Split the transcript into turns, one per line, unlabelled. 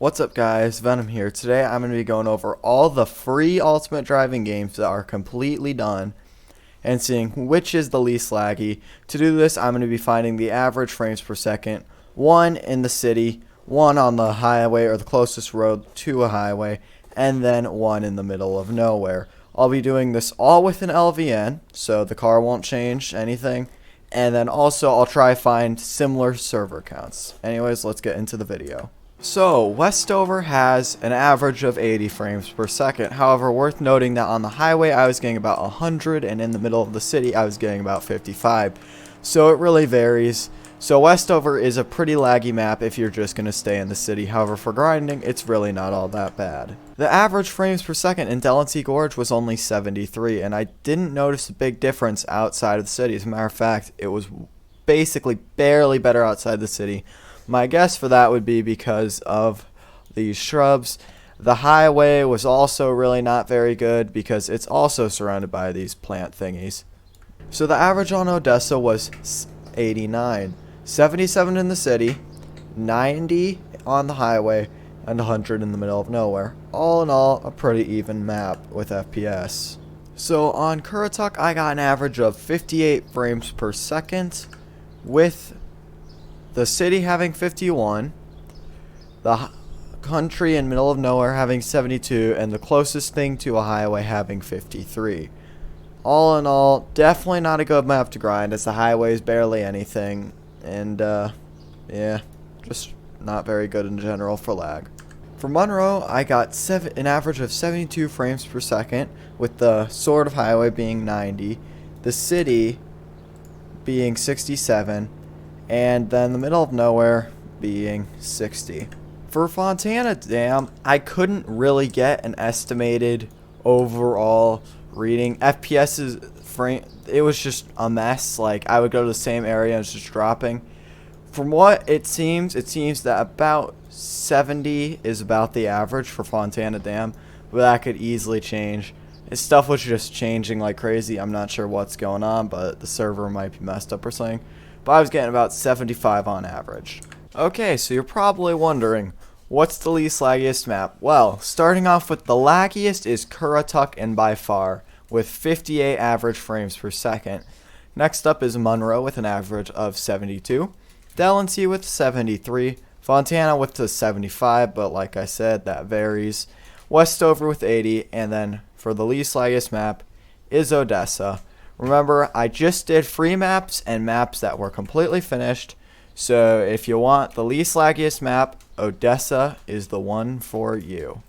What's up guys, Venom here. Today I'm going to be going over all the free Ultimate Driving games that are completely done and seeing which is the least laggy. To do this, I'm going to be finding the average frames per second, one in the city, one on the highway or the closest road to a highway, and then one in the middle of nowhere. I'll be doing this all with an LVN, so the car won't change anything. And then also I'll try find similar server counts. Anyways, let's get into the video. So, Westover has an average of 80 frames per second. However, worth noting that on the highway I was getting about 100 and in the middle of the city I was getting about 55. So it really varies. So Westover is a pretty laggy map if you're just going to stay in the city. However, for grinding, it's really not all that bad. The average frames per second in Delancy Gorge was only 73, and I didn't notice a big difference outside of the city. As a matter of fact, it was basically barely better outside the city. My guess for that would be because of these shrubs. The highway was also really not very good because it's also surrounded by these plant thingies. So the average on Odessa was 89. 77 in the city, 90 on the highway, and 100 in the middle of nowhere. All in all, a pretty even map with FPS. So on Kuratuk, I got an average of 58 frames per second, with the city having 51, the country in middle of nowhere having 72, and the closest thing to a highway having 53. All in all, definitely not a good map to grind, as the highway is barely anything, and yeah, just not very good in general for lag. For Monroe, I got an average of 72 frames per second, with the sort of highway being 90, the city being 67, and then the middle of nowhere being 60. For Fontana Dam, I couldn't really get an estimated overall reading. FPS's frame, it was just a mess. Like, I would go to the same area and it's just dropping. From what it seems that about 70 is about the average for Fontana Dam, but that could easily change. His stuff was just changing like crazy. I'm not sure what's going on, but the server might be messed up or something. But I was getting about 75 on average. Okay, so you're probably wondering, what's the least laggiest map? Well, starting off with the laggiest is Kuratuk, and by far, with 58 average frames per second. Next up is Monroe with an average of 72. Delancy with 73. Fontana with the 75, but like I said, that varies. Westover with 80, and then for the least laggiest map is Odessa. Remember, I just did free maps and maps that were completely finished. So if you want the least laggiest map, Odessa is the one for you.